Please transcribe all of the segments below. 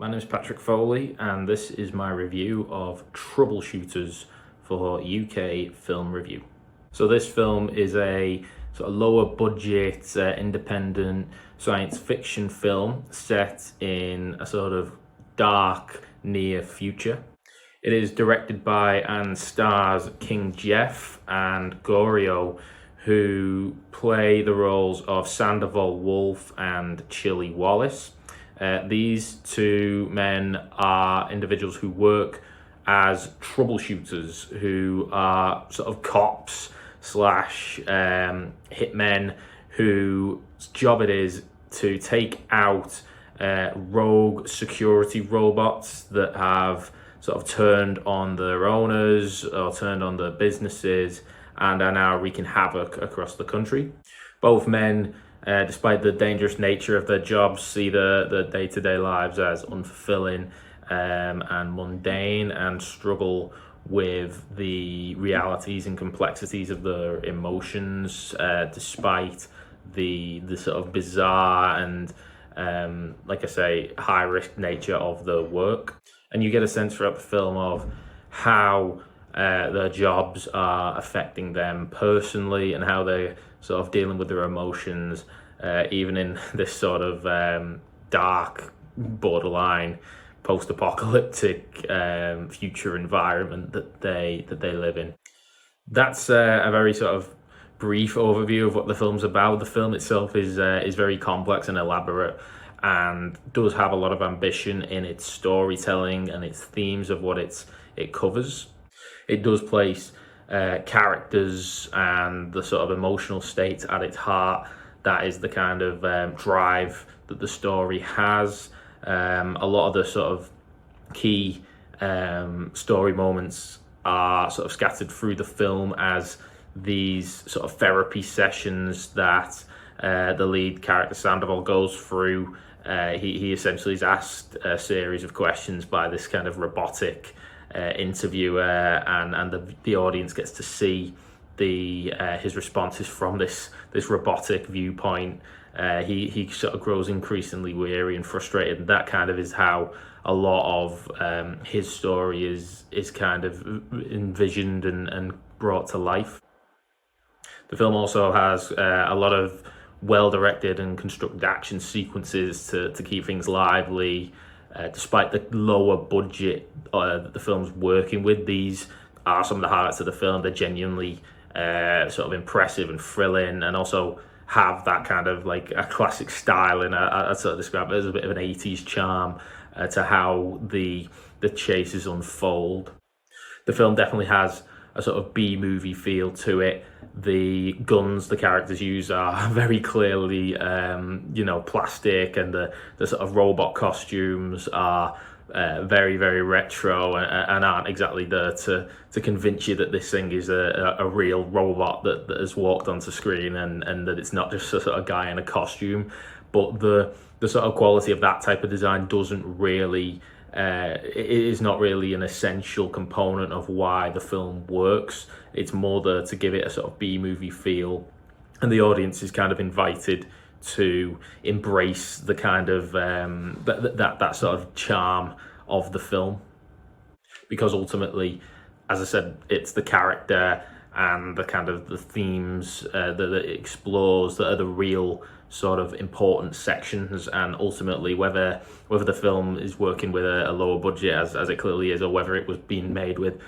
My name is Patrick Foley, and this is my review of Troubleshooters for UK Film Review. So this film is a sort of lower budget, independent science fiction film set in a sort of dark near future. It is directed by and stars King Jeff and Gorio, who play the roles of Sandoval Wolf and Chilly Wallace. These two men are individuals who work as troubleshooters, who are sort of cops slash hitmen whose job it is to take out rogue security robots that have sort of turned on their owners or turned on their businesses and are now wreaking havoc across the country. Both men, despite the dangerous nature of their jobs, see their day-to-day lives as unfulfilling and mundane, and struggle with the realities and complexities of their emotions, despite the sort of bizarre and, like I say, high-risk nature of their work. And you get a sense throughout the film of how their jobs are affecting them personally and how they're sort of dealing with their emotions, even in this sort of dark, borderline, post-apocalyptic future environment that they live in. That's a very sort of brief overview of what the film's about. The film itself is very complex and elaborate, and does have a lot of ambition in its storytelling and its themes of what it covers. It does place characters and the sort of emotional states at its heart. That is the kind of drive that the story has. A lot of the sort of key story moments are sort of scattered through the film as these sort of therapy sessions that the lead character Sandoval goes through. He essentially is asked a series of questions by this kind of robotic interviewer, and the audience gets to see his responses from this robotic viewpoint. He sort of grows increasingly weary and frustrated, and that kind of is how a lot of his story is kind of envisioned and brought to life. The film also has a lot of well-directed and constructed action sequences to keep things lively. Despite the lower budget that the film's working with, these are some of the highlights of the film. They're genuinely sort of impressive and thrilling, and also have that kind of like a classic style, and I sort of describe it as a bit of an 80s charm to how the chases unfold. The film definitely has a sort of B-movie feel to it. The guns the characters use are very clearly, plastic, and the sort of robot costumes are very, very retro and aren't exactly there to convince you that this thing is a real robot that has walked onto screen, and that it's not just a sort of guy in a costume. But the sort of quality of that type of design doesn't really, it is not really an essential component of why the film works. It's more there to give it a sort of B-movie feel, and the audience is kind of invited to embrace the kind of that sort of charm of the film, because ultimately, as I said, it's the character and the kind of the themes that it explores that are the real sort of important sections. And ultimately, whether the film is working with a lower budget as it clearly is, or whether it was being made with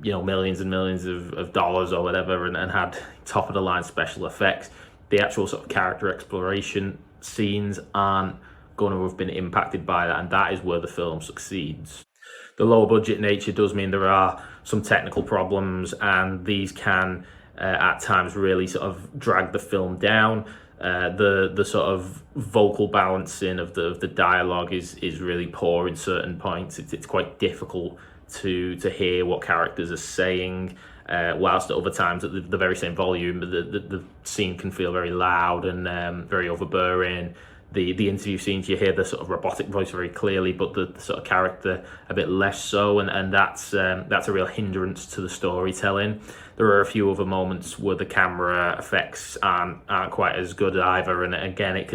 millions and millions of dollars or whatever, and had top of the line special effects, the actual sort of character exploration scenes aren't going to have been impacted by that, and that is where the film succeeds. The lower budget nature does mean there are some technical problems, and these can at times really sort of drag the film down. The sort of vocal balancing of the dialogue is really poor in certain points. It's quite difficult to hear what characters are saying, whilst at other times at the very same volume, the scene can feel very loud and very overbearing. The interview scenes, you hear the sort of robotic voice very clearly, but the sort of character a bit less so, and that's a real hindrance to the storytelling. There are a few other moments where the camera effects aren't quite as good either, and again, it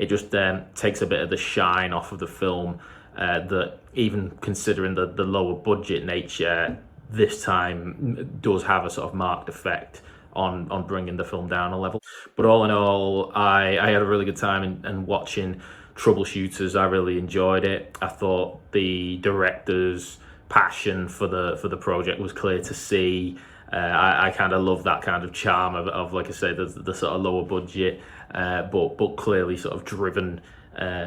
just takes a bit of the shine off of the film that even considering the lower budget nature, this time does have a sort of marked effect on bringing the film down a level. But all in all, I had a really good time in watching Troubleshooters. I really enjoyed it. I thought the director's passion for the project was clear to see. I kind of love that kind of charm of like I say, the sort of lower budget, but clearly sort of driven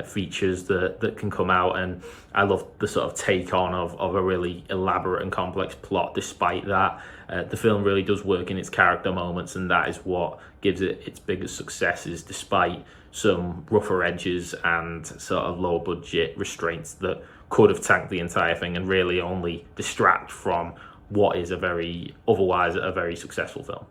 features that can come out. And I love the sort of take on of a really elaborate and complex plot. Despite that, the film really does work in its character moments, and that is what gives it its biggest successes, despite some rougher edges and sort of low budget restraints that could have tanked the entire thing and really only distract from what is otherwise a very successful film.